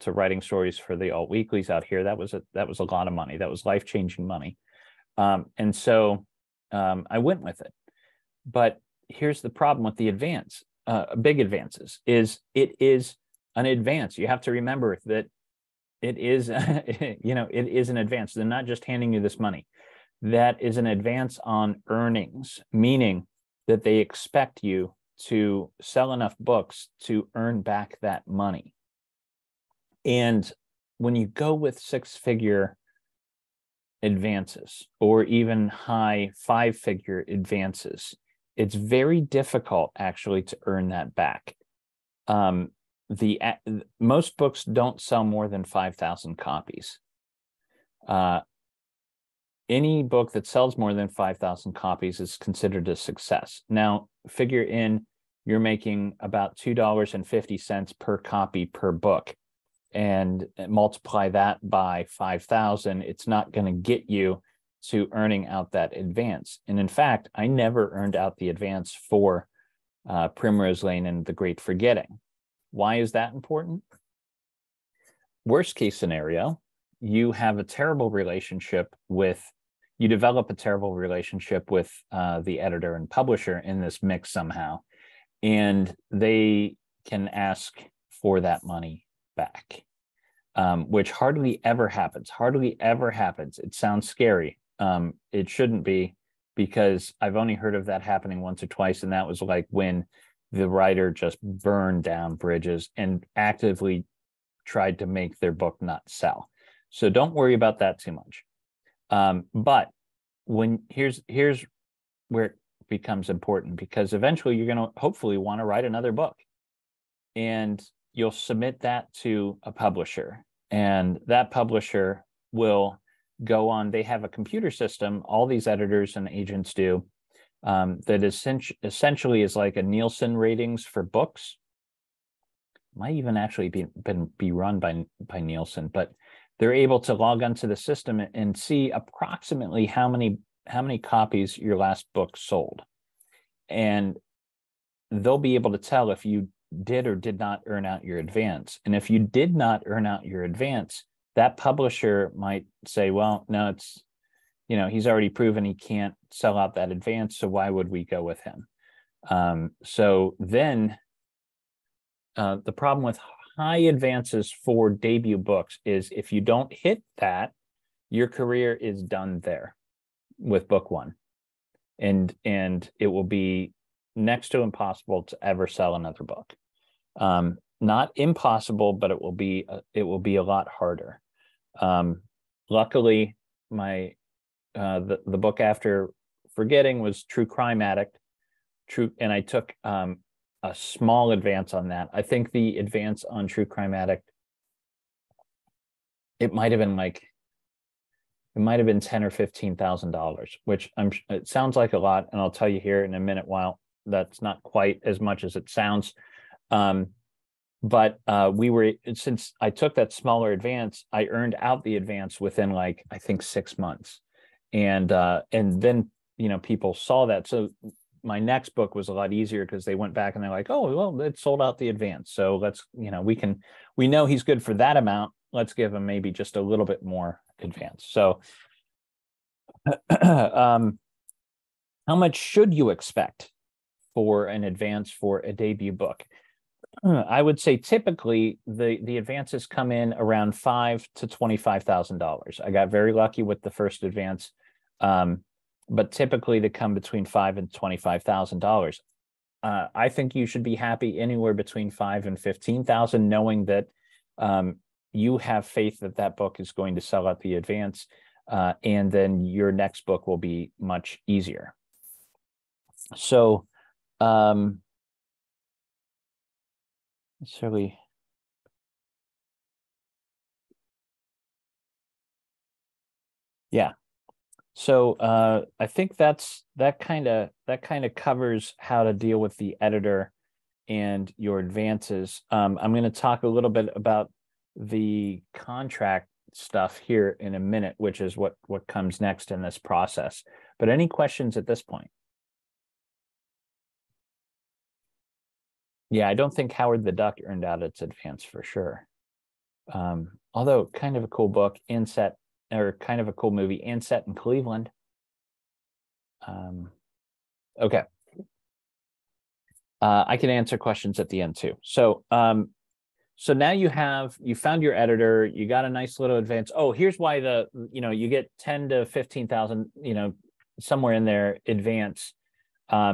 writing stories for the alt weeklies out here. That was a lot of money. That was life-changing money. And so I went with it. But here's the problem with the advance, big advances, is it is an advance. You have to remember that it is, it is an advance. They're not just handing you this money. That is an advance on earnings, meaning that they expect you to sell enough books to earn back that money. And when you go with 6-figure advances or even high 5-figure advances, it's very difficult actually to earn that back. Most books don't sell more than 5,000 copies. Any book that sells more than 5,000 copies is considered a success. Now, figure in you're making about $2.50 per copy per book, and multiply that by 5,000. It's not going to get you to earning out that advance. And in fact, I never earned out the advance for Primrose Lane and The Great Forgetting. Why is that important? Worst case scenario, you develop a terrible relationship with the editor and publisher in this mix somehow, and they can ask for that money back, which hardly ever happens. It sounds scary. It shouldn't be, because I've only heard of that happening once or twice, and that was like when the writer just burned down bridges and actively tried to make their book not sell. So don't worry about that too much. But here's where it becomes important, because eventually you're going to hopefully want to write another book, and you'll submit that to a publisher, and that publisher will go on. They have a computer system, all these editors and agents do, that essentially is like a Nielsen ratings for books. Might even actually be run by Nielsen, but they're able to log onto the system and see approximately how many copies your last book sold. and they'll be able to tell if you did or did not earn out your advance. And if you did not earn out your advance, that publisher might say, well, no, it's, he's already proven he can't sell out that advance, so why would we go with him? So then the problem with high advances for debut books is if you don't hit that, your career is done there with book one. And it will be next to impossible to ever sell another book. Not impossible, but it will be a lot harder. Luckily, my the book after Forgetting was True Crime Addict. And I took a small advance on that. I think the advance on True Crime Addict, it might have been $10,000 or $15,000, which it sounds like a lot, and I'll tell you here in a minute while that's not quite as much as it sounds. But since I took that smaller advance, I earned out the advance within I think 6 months, and then people saw that. So my next book was a lot easier because they went back and they're like, oh, well, it sold out the advance, so let's we know he's good for that amount. Let's give him maybe just a little bit more advance. So how much should you expect for an advance for a debut book? I would say typically the advances come in around $5,000 to $25,000. I got very lucky with the first advance, but typically they come between $5,000 and $25,000. I think you should be happy anywhere between $5,000 and $15,000, knowing that you have faith that that book is going to sell out the advance, and then your next book will be much easier. So yeah. So I think that kind of covers how to deal with the editor and your advances. I'm going to talk a little bit about the contract stuff here in a minute, which is what comes next in this process. But any questions at this point? Yeah, I don't think Howard the Duck earned out its advance for sure. Although kind of a cool book and set, or kind of a cool movie and set in Cleveland. Okay. I can answer questions at the end too. So so now you found your editor, you got a nice little advance. Oh, here's why you get 10 to 15,000, somewhere in there advance.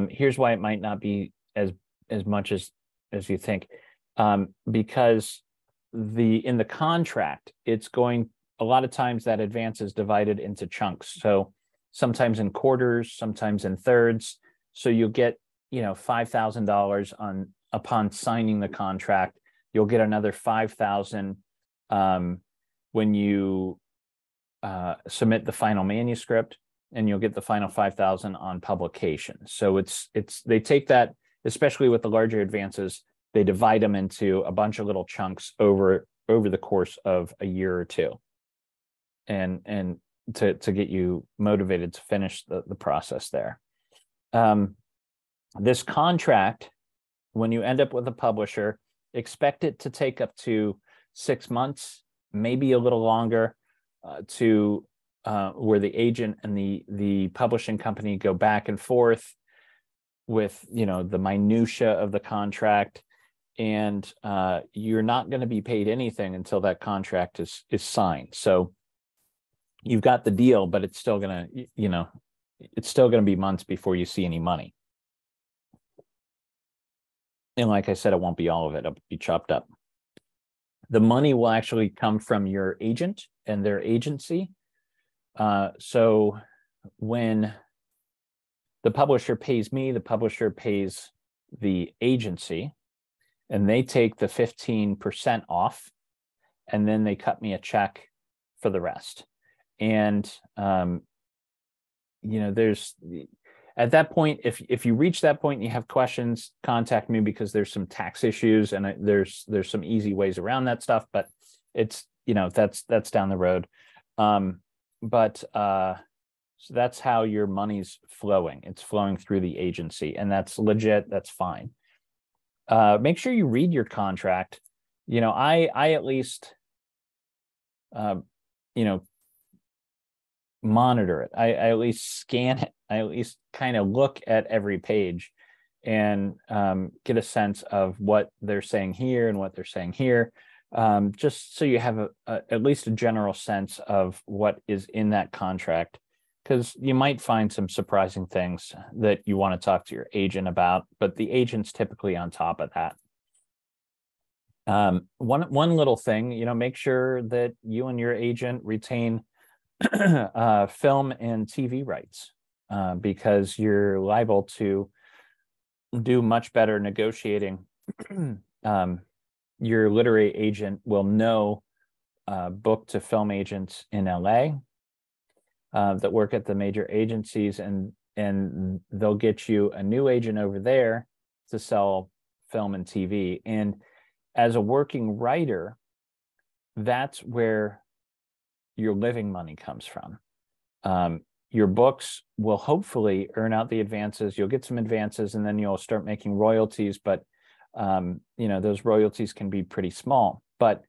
Here's why it might not be as much as you think, because in the contract, it's going, a lot of times that advance is divided into chunks. So sometimes in quarters, sometimes in thirds. So you'll get, $5,000 upon signing the contract. You'll get another $5,000 when you submit the final manuscript, and you'll get the final $5,000 on publication. So they take that, especially with the larger advances, they divide them into a bunch of little chunks over the course of a year or two, and to get you motivated to finish the process there. This contract, when you end up with a publisher, expect it to take up to 6 months, maybe a little longer, to where the agent and the publishing company go back and forth with the minutia of the contract, and you're not going to be paid anything until that contract is signed. So you've got the deal, but it's still going to be months before you see any money. And like I said, it won't be all of it. It'll be chopped up. The money will actually come from your agent and their agency. So when the publisher pays me, the publisher pays the agency, and they take the 15% off, and then they cut me a check for the rest. And there's, at that point, if you reach that point and you have questions, contact me, because there's some tax issues, and there's some easy ways around that stuff, but it's that's down the road. So that's how your money's flowing. It's flowing through the agency, and that's legit. That's fine. Make sure you read your contract. I at least, monitor it. I at least scan it. I at least kind of look at every page and get a sense of what they're saying here and what they're saying here, just so you have at least a general sense of what is in that contract, because you might find some surprising things that you want to talk to your agent about, but the agent's typically on top of that. One little thing, make sure that you and your agent retain film and TV rights, because you're liable to do much better negotiating. Your literary agent will know book to film agents in LA that work at the major agencies, and they'll get you a new agent over there to sell film and TV. And as a working writer, that's where your living money comes from. Your books will hopefully earn out the advances. You'll get some advances, and then you'll start making royalties. But those royalties can be pretty small. But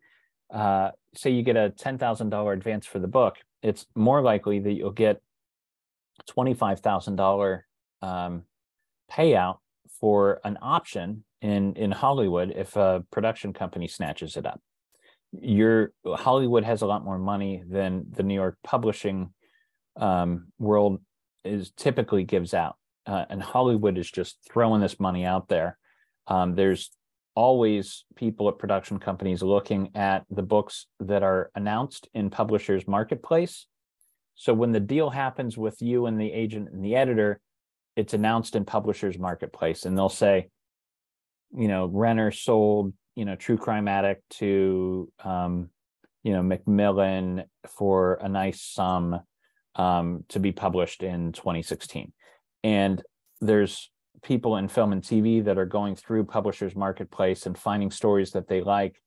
say you get a $10,000 advance for the book, it's more likely that you'll get $25,000 payout for an option in Hollywood if a production company snatches it up. Hollywood has a lot more money than the New York publishing world typically gives out, and Hollywood is just throwing this money out there. There's always people at production companies looking at the books that are announced in Publishers Marketplace. So when the deal happens with you and the agent and the editor, it's announced in Publishers Marketplace, and they'll say, Renner sold True Crime Addict to Macmillan for a nice sum to be published in 2016. And there's people in film and TV that are going through Publishers Marketplace and finding stories that they like,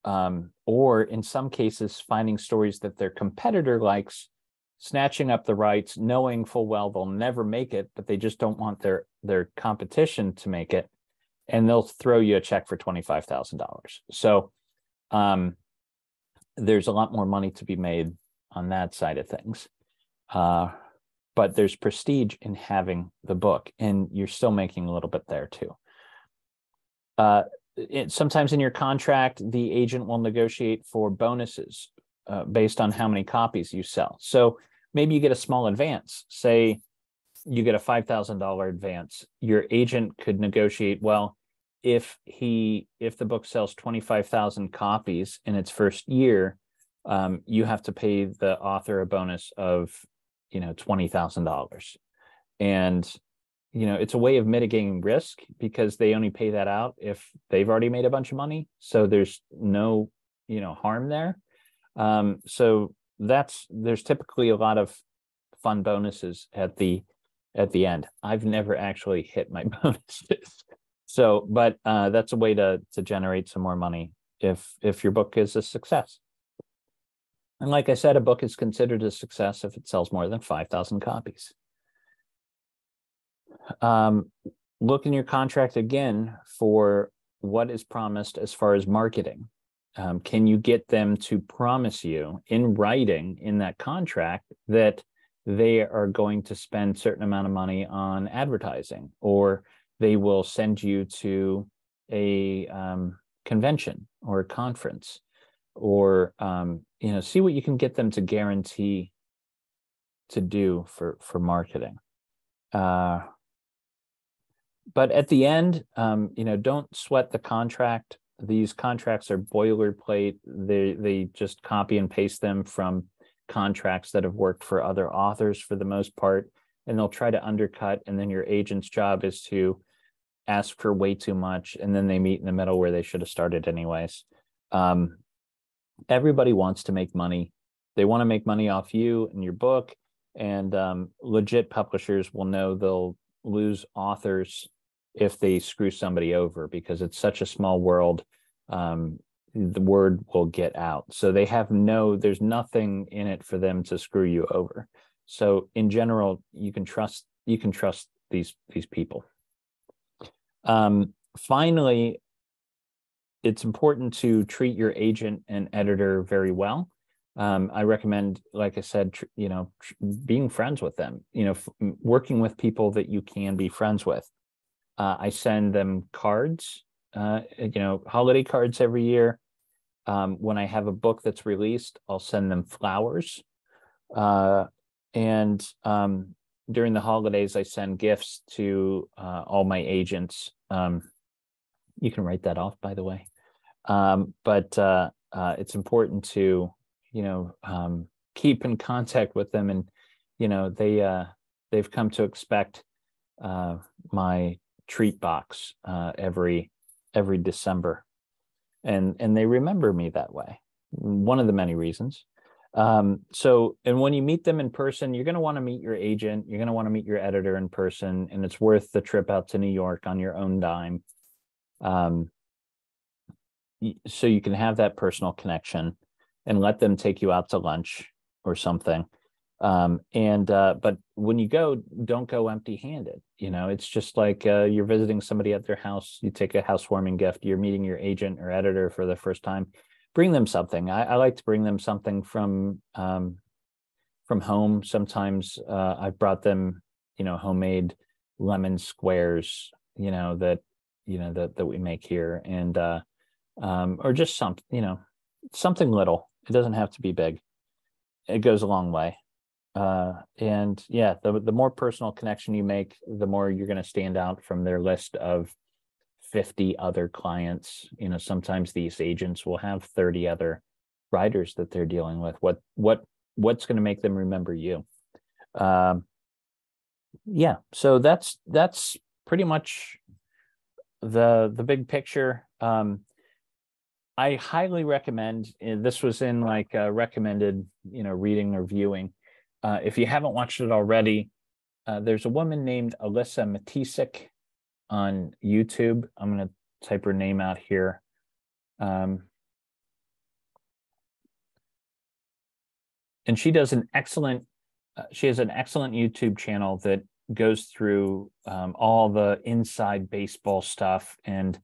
or in some cases finding stories that their competitor likes, snatching up the rights, knowing full well they'll never make it, but they just don't want their competition to make it, and they'll throw you a check for $25,000. So there's a lot more money to be made on that side of things. But there's prestige in having the book, and you're still making a little bit there too. Sometimes in your contract, the agent will negotiate for bonuses based on how many copies you sell. So maybe you get a small advance. Say you get a $5,000 advance. Your agent could negotiate, well, if the book sells 25,000 copies in its first year, you have to pay the author a bonus of $20,000. And it's a way of mitigating risk, because they only pay that out if they've already made a bunch of money. So there's no harm there. So there's typically a lot of fun bonuses at the end. I've never actually hit my bonuses. So, but that's a way to generate some more money if your book is a success. And like I said, a book is considered a success if it sells more than 5,000 copies. Look in your contract again for what is promised as far as marketing. Can you get them to promise you in writing in that contract that they are going to spend a certain amount of money on advertising, or they will send you to a convention or a conference, or see what you can get them to guarantee to do for marketing. But at the end, don't sweat the contract. These contracts are boilerplate. They just copy and paste them from contracts that have worked for other authors for the most part, and they'll try to undercut. And then your agent's job is to ask for way too much, and then they meet in the middle where they should have started anyways. Everybody wants to make money. They want to make money off you and your book, and legit publishers will know they'll lose authors if they screw somebody over, because it's such a small world. The word will get out. So they have there's nothing in it for them to screw you over. So in general, you can trust these people. Finally, it's important to treat your agent and editor very well. I recommend, like I said, being friends with them, working with people that you can be friends with. I send them cards, holiday cards every year. When I have a book that's released, I'll send them flowers. And during the holidays, I send gifts to all my agents. You can write that off, by the way. But it's important to, keep in contact with them, and they've come to expect my treat box every December, and they remember me that way. One of the many reasons. And when you meet them in person, you're going to want to meet your agent. You're going to want to meet your editor in person, and it's worth the trip out to New York on your own dime. So you can have that personal connection and let them take you out to lunch or something. But when you go, don't go empty-handed. It's just like you're visiting somebody at their house. You take a housewarming gift. You're meeting your agent or editor for the first time. Bring them something. I like to bring them something from home. Sometimes I've brought them, homemade lemon squares, that we make here, and or just something little. It doesn't have to be big. It goes a long way. And yeah, the more personal connection you make, the more you're going to stand out from their list of 50 other clients. Sometimes these agents will have 30 other writers that they're dealing with. What's going to make them remember you? Yeah, so that's pretty much the big picture. I highly recommend, this was in like recommended, reading or viewing. If you haven't watched it already, there's a woman named Alyssa Matisik on YouTube. I'm going to type her name out here. And she does she has an excellent YouTube channel that goes through all the inside baseball stuff and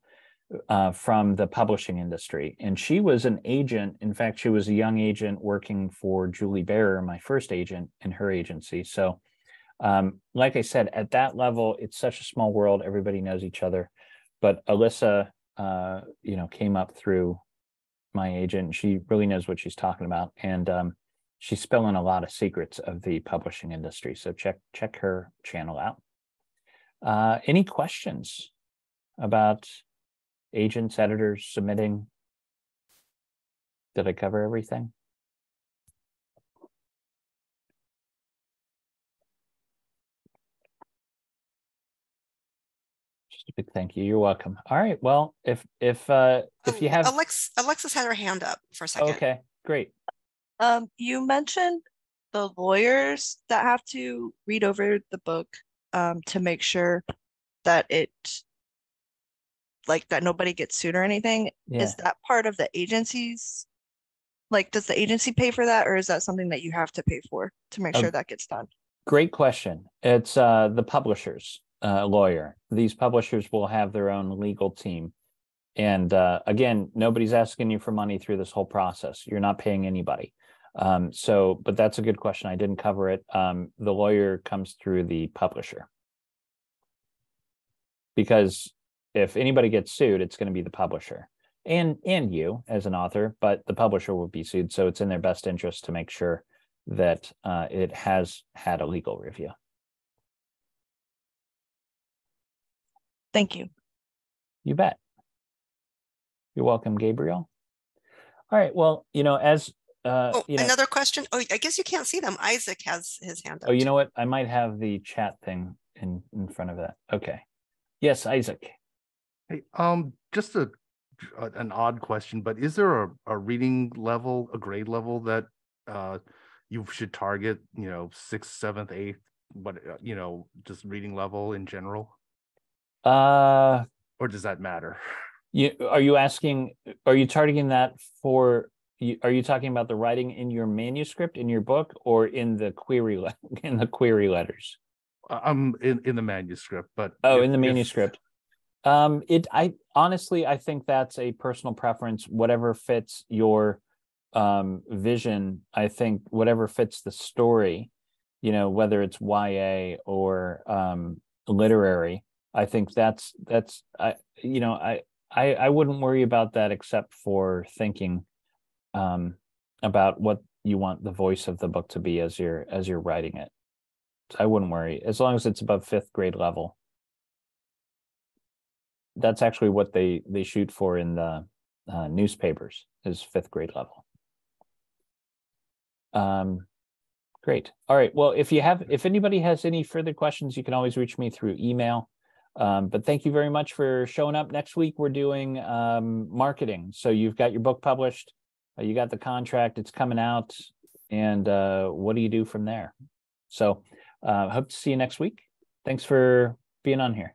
from the publishing industry. And she was an agent. In fact, she was a young agent working for Julie Bearer, my first agent in her agency. So like I said, at that level, it's such a small world. Everybody knows each other. But Alyssa, came up through my agent. She really knows what she's talking about. And she's spilling a lot of secrets of the publishing industry. So check her channel out. Any questions about agents, editors, submitting? Did I cover everything? Just a big thank you. You're welcome. All right. Well, if you have Alexis had her hand up for a second. Okay, great. You mentioned the lawyers that have to read over the book to make sure that that nobody gets sued or anything. Yeah. Is that part of the agency's, does the agency pay for that, or is that something that you have to pay for to make sure that gets done? Great question. It's the publisher's lawyer. These publishers will have their own legal team. And again, nobody's asking you for money through this whole process. You're not paying anybody. But that's a good question. I didn't cover it. The lawyer comes through the publisher. Because if anybody gets sued, it's going to be the publisher and you as an author, but the publisher will be sued. So it's in their best interest to make sure that it has had a legal review. Thank you. You bet. You're welcome, Gabriel. All right. Well, another question. Oh, I guess you can't see them. Isaac has his hand up. Oh, you know what? I might have the chat thing in front of that. Okay. Yes, Isaac. Hey, just an odd question, but is there a reading level, a grade level that you should target? 6th, 7th, 8th, but just reading level in general? Or does that matter? Are you targeting that for are you talking about the writing in your manuscript in your book, or in the query in the query letters? I'm in the manuscript, but in the manuscript. I honestly, I think that's a personal preference. Whatever fits your vision, I think whatever fits the story, whether it's YA or literary, I think that's I wouldn't worry about that, except for thinking about what you want the voice of the book to be as you're writing it. So I wouldn't worry, as long as it's above 5th grade level. That's actually what they shoot for in the newspapers, is 5th grade level. Great. All right. Well, if anybody has any further questions, you can always reach me through email. But thank you very much for showing up. Next week, we're doing marketing. So you've got your book published, you got the contract, it's coming out, and what do you do from there? So hope to see you next week. Thanks for being on here.